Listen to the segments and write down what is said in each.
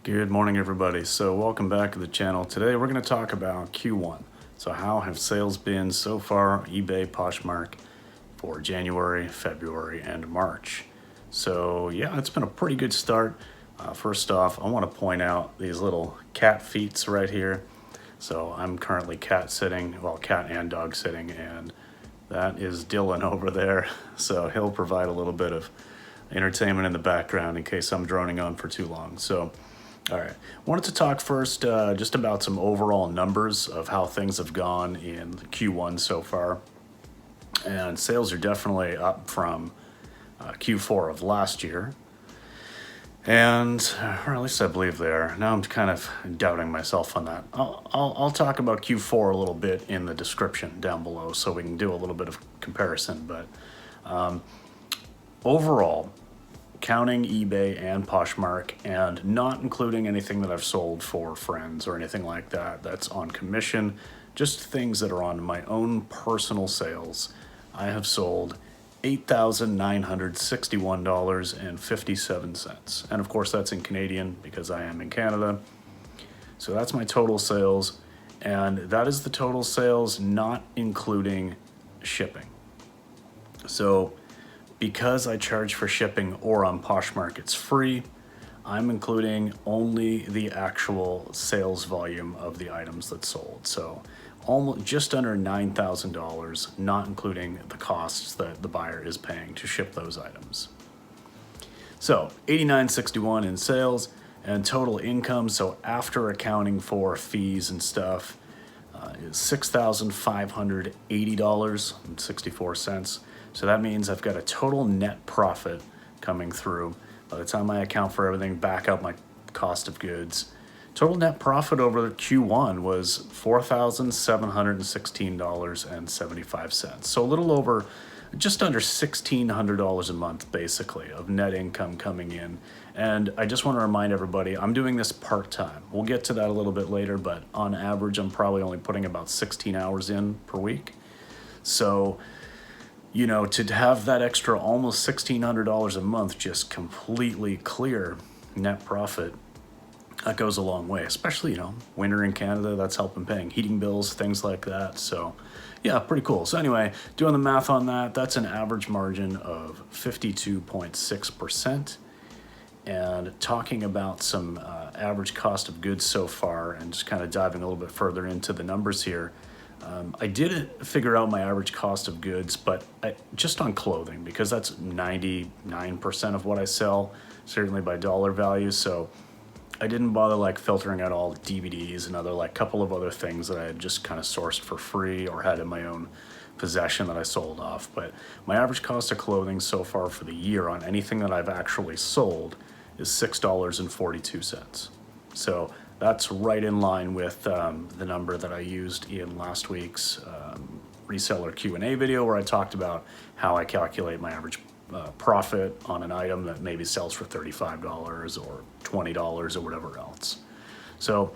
Good morning, everybody. So welcome back to the channel. Today we're going to talk about Q1. So how have sales been so far, eBay, Poshmark, for January, February, and March? So yeah, it's been a pretty good start. First off, I want to point out these little cat feets right here. So I'm currently cat sitting, well, cat and dog sitting, and that is Dylan over there. So he'll provide a little bit of entertainment in the background in case I'm droning on for too long. So all right, wanted to talk first just about some overall numbers of how things have gone in Q1 so far. And sales are definitely up from Q4 of last year. And, or at least I believe they are. Now I'm kind of doubting myself on that. I'll talk about Q4 a little bit in the description down below so we can do a little bit of comparison. But overall, counting eBay and Poshmark and not including anything that I've sold for friends or anything like that that's on commission, just things that are on my own personal sales, I have sold $8,961.57. And of course that's in Canadian because I am in Canada. So that's my total sales, and that is the total sales not including shipping. So because I charge for shipping, or on Poshmark it's free, I'm including only the actual sales volume of the items that sold. So almost just under $9,000, not including the costs that the buyer is paying to ship those items. So $89.61 in sales, and total income, so after accounting for fees and stuff, is $6,580.64. So that means I've got a total net profit coming through. By the time I account for everything, back out my cost of goods, total net profit over Q1 was $4,716.75. So a little over, just under $1,600 a month, basically, of net income coming in. And I just want to remind everybody, I'm doing this part-time. We'll get to that a little bit later, but on average, I'm probably only putting about 16 hours in per week. So, you know, to have that extra almost $1,600 a month just completely clear net profit, that goes a long way, especially, you know, winter in Canada, that's helping paying heating bills, things like that. So yeah, pretty cool. So anyway, doing the math on that, that's an average margin of 52.6%. And talking about some average cost of goods so far, and just kind of diving a little bit further into the numbers here, I did figure out my average cost of goods, but just on clothing, because that's 99% of what I sell, certainly by dollar value. So I didn't bother like filtering out all DVDs and other like couple of other things that I had just kind of sourced for free or had in my own possession that I sold off. But my average cost of clothing so far for the year on anything that I've actually sold is $6.42. So that's right in line with the number that I used in last week's reseller Q&A video, where I talked about how I calculate my average profit on an item that maybe sells for $35 or $20 or whatever else. So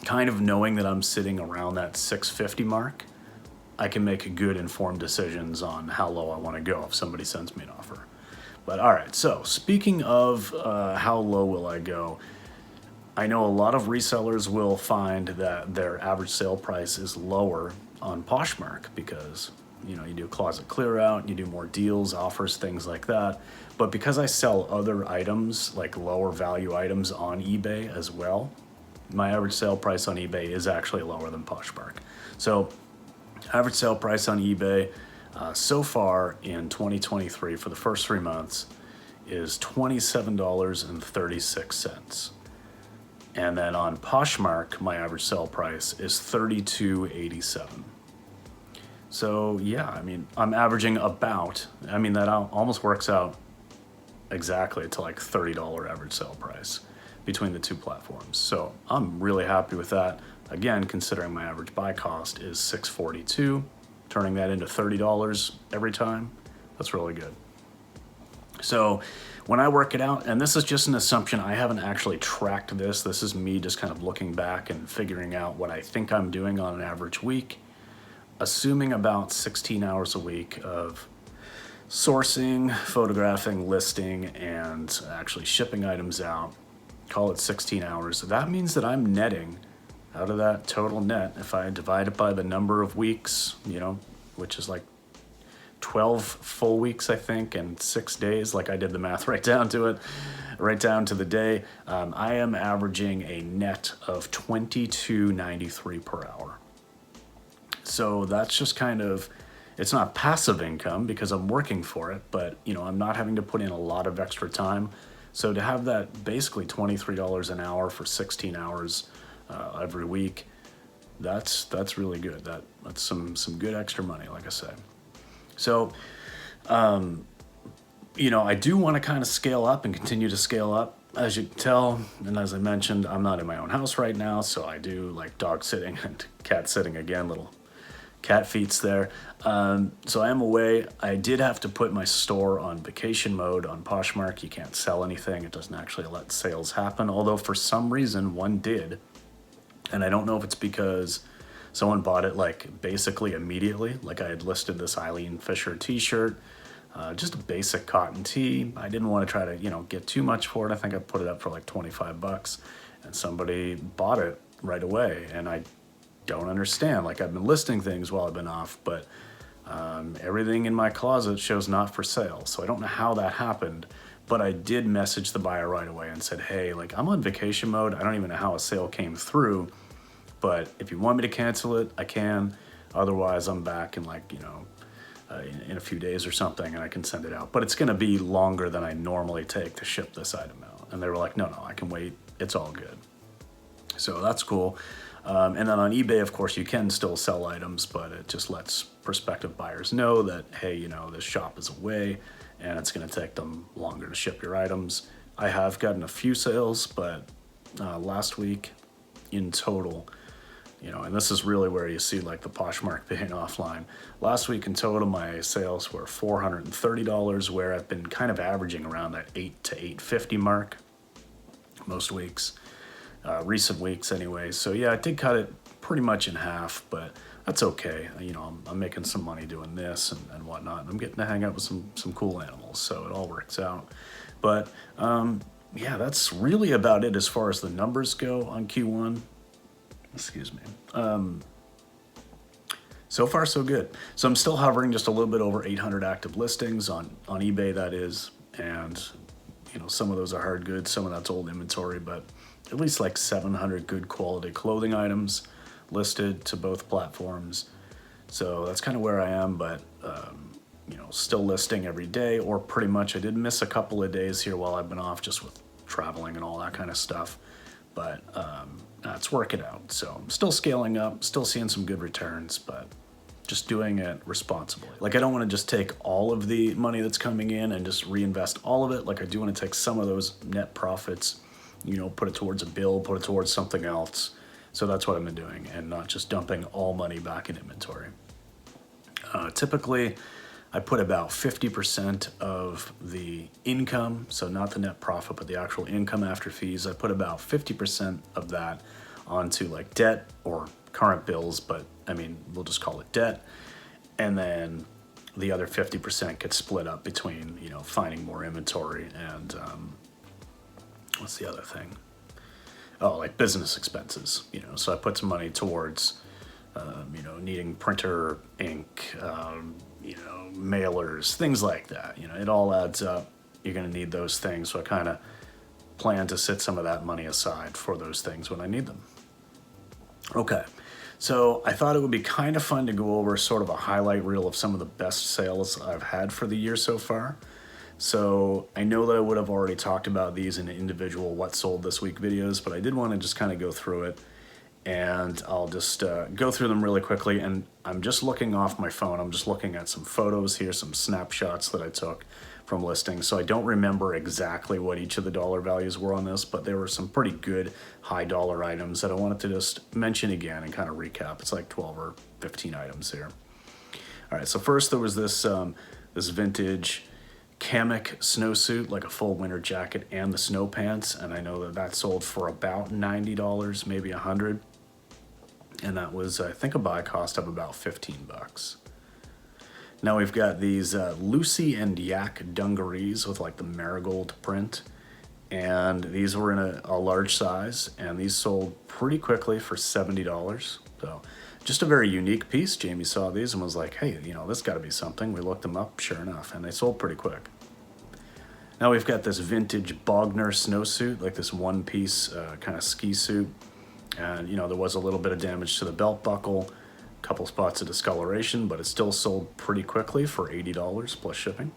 kind of knowing that I'm sitting around that $6.50 mark, I can make good informed decisions on how low I want to go if somebody sends me an offer. But all right, so speaking of how low will I go, I know a lot of resellers will find that their average sale price is lower on Poshmark because, you know, you do closet clear out, you do more deals, offers, things like that. But because I sell other items, like lower value items on eBay as well, my average sale price on eBay is actually lower than Poshmark. So average sale price on eBay so far in 2023 for the first 3 months is $27.36. And then on Poshmark, my average sale price is $32.87. So yeah, I mean, I'm averaging about, I mean, that almost works out exactly to like $30 average sale price between the two platforms. So I'm really happy with that. Again, considering my average buy cost is $6.42, turning that into $30 every time, that's really good. So when I work it out, and this is just an assumption, I haven't actually tracked this. This is me just kind of looking back and figuring out what I think I'm doing on an average week, assuming about 16 hours a week of sourcing, photographing, listing, and actually shipping items out. call it 16 hours. That means that I'm netting out of that total net, if I divide it by the number of weeks, which is like 12 full weeks, I think, and 6 days, like I did the math right down to it, right down to the day, I am averaging a net of $22.93 per hour. So that's just kind of, it's not passive income because I'm working for it, but I'm not having to put in a lot of extra time. So to have that basically $23 an hour for 16 hours every week, that's really good. That's some good extra money, like I said. So, I do want to kind of scale up and continue to scale up. As you can tell, and as I mentioned, I'm not in my own house right now, so I do like dog sitting and cat sitting again, little cat feets there. So I am away. I did have to put my store on vacation mode on Poshmark. You can't sell anything. It doesn't actually let sales happen, although for some reason one did. And I don't know if it's because someone bought it like basically immediately. Like I had listed this Eileen Fisher t-shirt, just a basic cotton tee. I didn't want to try to, get too much for it. I think I put it up for like 25 bucks and somebody bought it right away. And I don't understand. Like I've been listing things while I've been off, but everything in my closet shows not for sale. So I don't know how that happened, but I did message the buyer right away and said, hey, like I'm on vacation mode. I don't even know how a sale came through, but if you want me to cancel it, I can. Otherwise I'm back in like, in a few days or something and I can send it out, but it's going to be longer than I normally take to ship this item out. And they were like, no, I can wait. It's all good. So that's cool. And then on eBay, of course, you can still sell items, but it just lets prospective buyers know that, hey, this shop is away and it's going to take them longer to ship your items. I have gotten a few sales, but last week in total, and this is really where you see like the Poshmark paying offline. Last week in total, my sales were $430, where I've been kind of averaging around that $8 to $8.50 mark most weeks. Recent weeks anyway. So yeah, I did cut it pretty much in half, but that's okay. I'm making some money doing this and whatnot. And I'm getting to hang out with some cool animals, so it all works out. But yeah, that's really about it as far as the numbers go on Q1. Excuse me. So far, so good. So I'm still hovering just a little bit over 800 active listings on eBay, that is. And, some of those are hard goods, some of that's old inventory, but at least like 700 good quality clothing items listed to both platforms. So that's kind of where I am, but, still listing every day, or pretty much. I did miss a couple of days here while I've been off just with traveling and all that kind of stuff. But it's working out. So I'm still scaling up, still seeing some good returns, but just doing it responsibly. Like I don't want to just take all of the money that's coming in and just reinvest all of it. Like I do want to take some of those net profits, put it towards a bill, put it towards something else. So that's what I've been doing, and not just dumping all money back in inventory. Typically, I put about 50% of the income, so not the net profit, but the actual income after fees. I put about 50% of that onto like debt or current bills, but we'll just call it debt. And then the other 50% gets split up between, finding more inventory and what's the other thing? Oh, like business expenses, So I put some money towards, needing printer, ink, mailers, things like that. It all adds up. You're going to need those things. So I kind of plan to set some of that money aside for those things when I need them. Okay. So I thought it would be kind of fun to go over sort of a highlight reel of some of the best sales I've had for the year so far. So I know that I would have already talked about these in individual what sold this week videos, but I did want to just kind of go through it, and I'll just go through them really quickly. And I'm just looking off my phone. I'm just looking at some photos here, some snapshots that I took from listings. So I don't remember exactly what each of the dollar values were on this, but there were some pretty good high dollar items that I wanted to just mention again and kind of recap. It's like 12 or 15 items here. All right, so first there was this this vintage Kamek snowsuit, like a full winter jacket and the snow pants, and I know that sold for about $90, maybe $100, and that was, I think, a buy cost of about 15 bucks. Now we've got these Lucy and Yak dungarees with like the marigold print, And these were in a large size, and these sold pretty quickly for $70. So just a very unique piece. Jamie saw these and was like, hey, this got to be something. We looked them up, sure enough, and they sold pretty quick. Now we've got this vintage Bogner snowsuit, like this one-piece kind of ski suit. And, there was a little bit of damage to the belt buckle, a couple spots of discoloration, but it still sold pretty quickly for $80 plus shipping.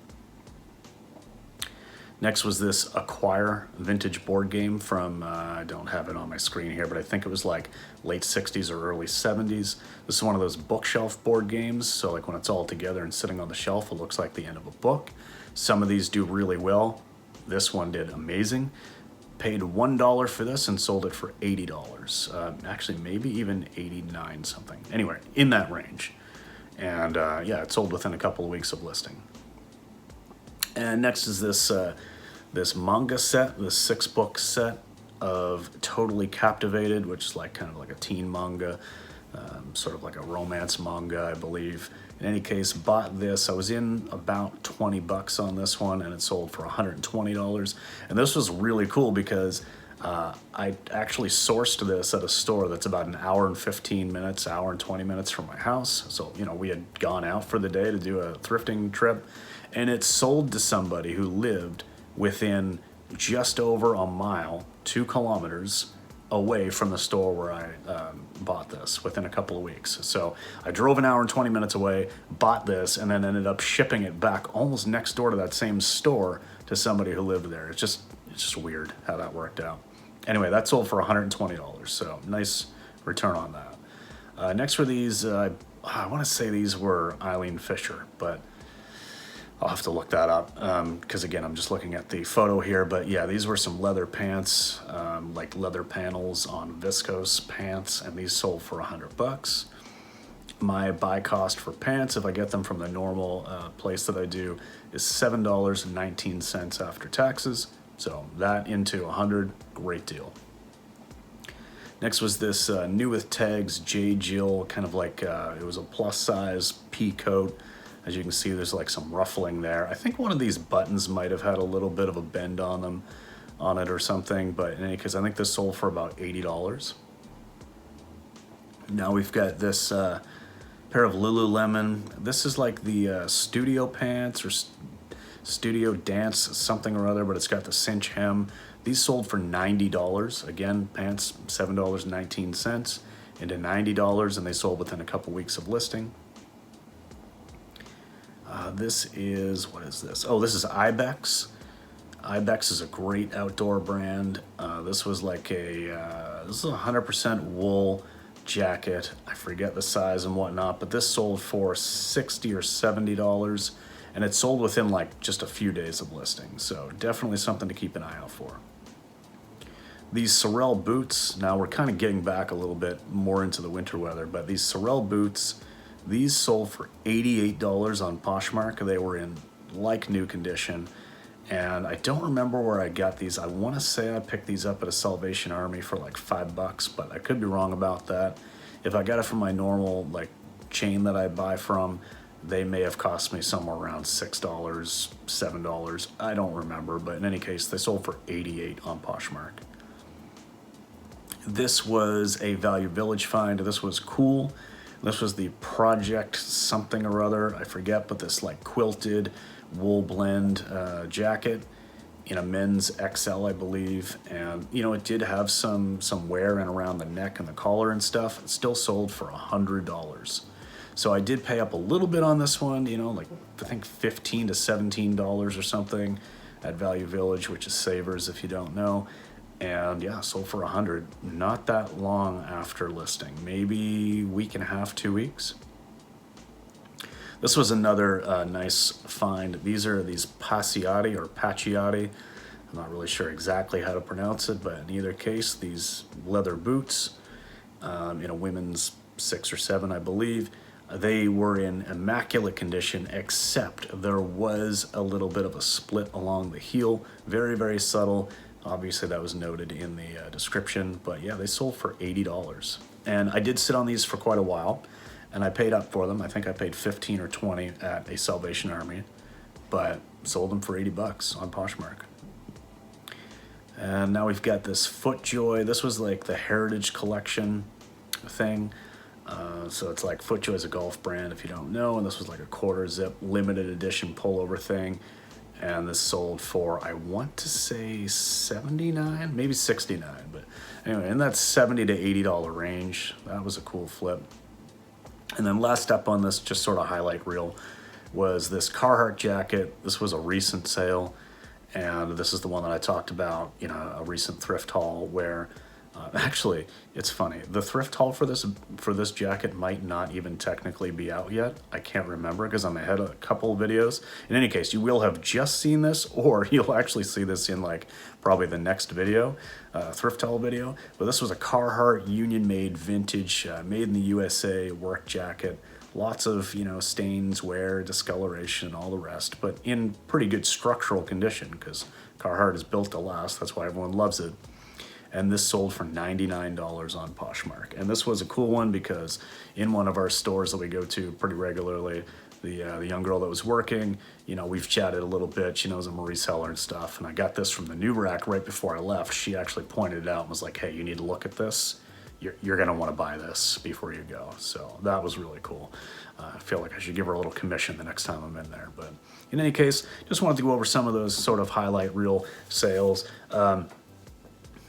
Next was this Acquire vintage board game from, I don't have it on my screen here, but I think it was like late 60s or early 70s. This is one of those bookshelf board games, so like when it's all together and sitting on the shelf, it looks like the end of a book. Some of these do really well. This one did amazing. Paid $1 for this and sold it for $80. Actually, maybe even 89 something. Anyway, in that range. And yeah, it sold within a couple of weeks of listing. And next is this this manga set, this 6-book set of Totally Captivated, which is like kind of like a teen manga, sort of like a romance manga, I believe. In any case, bought this. I was in about 20 bucks on this one, and it sold for $120. And this was really cool because I actually sourced this at a store that's about an hour and 15 minutes, hour and 20 minutes from my house. So, we had gone out for the day to do a thrifting trip, and it sold to somebody who lived within just over a mile, 2 kilometers away from the store where I bought this within a couple of weeks. So I drove an hour and 20 minutes away, bought this, and then ended up shipping it back almost next door to that same store to somebody who lived there. It's just weird how that worked out. Anyway, that sold for $120, so nice return on that. Next were these, I want to say these were Eileen Fisher, but I'll have to look that up because again, I'm just looking at the photo here. But yeah, these were some leather pants, like leather panels on viscose pants, and these sold for $100. My buy cost for pants, if I get them from the normal place that I do, is $7.19 after taxes. So that into $100, great deal. Next was this new with tags J. Jill, kind of like it was a plus size pea coat. As you can see, there's like some ruffling there. I think one of these buttons might have had a little bit of a bend on it or something, but in any case, I think this sold for about $80. Now we've got this pair of Lululemon. This is like the studio pants or studio dance something or other, but it's got the cinch hem. These sold for $90. Again, pants $7.19 into $90, and they sold within a couple weeks of listing. This is, what is this? Oh, this is Ibex. Ibex is a great outdoor brand. This was like this is a 100% wool jacket. I forget the size and whatnot, but this sold for $60 or $70, and it sold within like just a few days of listing. So definitely something to keep an eye out for. These Sorel boots, now we're kind of getting back a little bit more into the winter weather, but these Sorel boots, these sold for $88 on Poshmark. They were in like new condition, and I don't remember where I got these. I want to say I picked these up at a Salvation Army for like $5, but I could be wrong about that. If I got it from my normal like chain that I buy from, they may have cost me somewhere around $6, $7. I don't remember, but in any case, they sold for $88 on Poshmark. This was a Value Village find. This was cool. This was the Project something or other, I forget, but this like quilted wool blend jacket in a men's XL, I believe. And it did have some wear in around the neck and the collar and stuff. It still sold for $100. So I did pay up a little bit on this one, like I think $15 to $17 or something at Value Village, which is Savers if you don't know. And yeah, sold for $100, not that long after listing, maybe week and a half, 2 weeks. This was another nice find. These are these Paciati or Paciotti. I'm not really sure exactly how to pronounce it, but in either case, these leather boots in a women's 6 or 7, I believe. They were in immaculate condition, except there was a little bit of a split along the heel, very, very subtle. Obviously that was noted in the description, but yeah, they sold for $80. And I did sit on these for quite a while, and I paid up for them. I think I paid $15 or $20 at a Salvation Army, but sold them for $80 on Poshmark. And now we've got this FootJoy. This was like the Heritage Collection thing. So it's like FootJoy is a golf brand, if you don't know, and this was like a quarter zip limited edition pullover thing. And this sold for, I want to say 79, maybe 69, but anyway, in that $70 to $80 range. That was a cool flip. And then last up on this just sort of highlight reel was this Carhartt jacket. This was a recent sale, and this is the one that I talked about, you know, a recent thrift haul where actually, it's funny. The thrift haul for this jacket might not even technically be out yet. I can't remember because I'm ahead of a couple of videos. In any case, you will have just seen this, or you'll actually see this in like probably the next video, thrift haul video. But this was a Carhartt union-made vintage, made in the USA work jacket. Lots of, you know, stains, wear, discoloration, all the rest, but in pretty good structural condition because Carhartt is built to last. That's why everyone loves it. And this sold for $99 on Poshmark. And this was a cool one because in one of our stores that we go to pretty regularly, the young girl that was working, you know, we've chatted a little bit. She knows I'm a reseller and stuff. And I got this from the new rack right before I left. She actually pointed it out and was like, hey, you need to look at this. You're going to want to buy this before you go. So that was really cool. I feel like I should give her a little commission the next time I'm in there. But in any case, just wanted to go over some of those sort of highlight reel sales.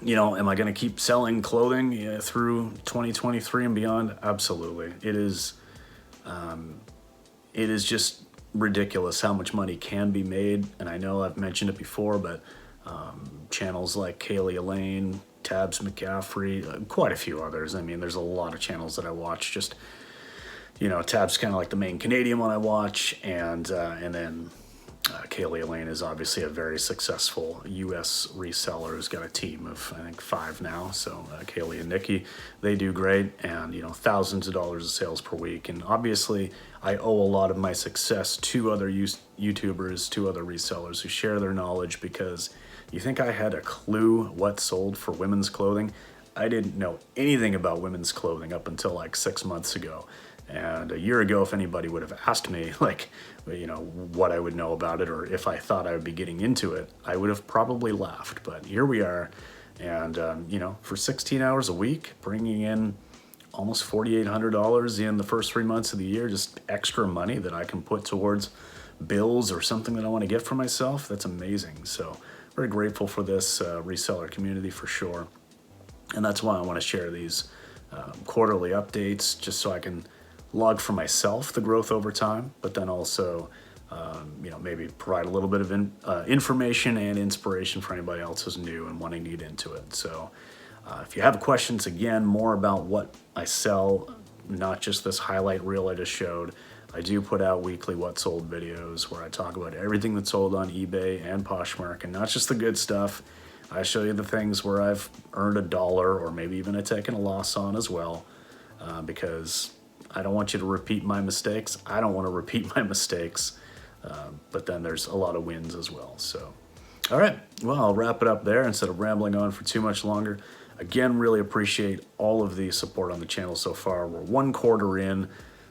You know, am I going to keep selling clothing through 2023 and beyond? Absolutely. It is just ridiculous how much money can be made. And I know I've mentioned it before, but channels like Kaylee Elaine, Tabs McCaffrey, quite a few others. I mean, there's a lot of channels that I watch. Just, you know, Tab's kind of like the main Canadian one I watch, and then Kaylee Elaine is obviously a very successful U.S. reseller who's got a team of, I think, 5 now. So Kaylee and Nikki, they do great, and, you know, thousands of dollars of sales per week. And obviously, I owe a lot of my success to other YouTubers, to other resellers who share their knowledge, because you think I had a clue what sold for women's clothing? I didn't know anything about women's clothing up until like 6 months ago. And a year ago, if anybody would have asked me, like, you know, what I would know about it, or if I thought I would be getting into it, I would have probably laughed. But here we are, and, you know, for 16 hours a week, bringing in almost $4,800 in the first 3 months of the year, just extra money that I can put towards bills or something that I want to get for myself. That's amazing. So very grateful for this reseller community for sure. And that's why I want to share these quarterly updates, just so I can log for myself the growth over time, but then also, you know, maybe provide a little bit of information and inspiration for anybody else who's new and wanting to get into it. So if you have questions, again, more about what I sell, not just this highlight reel I just showed, I do put out weekly what sold videos where I talk about everything that's sold on eBay and Poshmark, and not just the good stuff. I show you the things where I've earned $1 or maybe even taken a loss on as well, because I don't want you to repeat my mistakes. I don't want to repeat my mistakes, but then there's a lot of wins as well. So, all right, well, I'll wrap it up there instead of rambling on for too much longer. Again, really appreciate all of the support on the channel so far. We're 1 quarter in.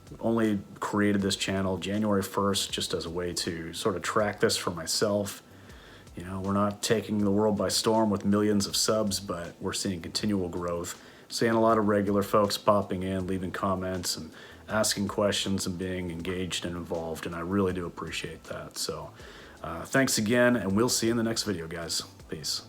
We only created this channel January 1st just as a way to sort of track this for myself. You know, we're not taking the world by storm with millions of subs, but we're seeing continual growth. Seeing a lot of regular folks popping in, leaving comments and asking questions and being engaged and involved, and I really do appreciate that. So thanks again, and we'll see you in the next video, guys. Peace.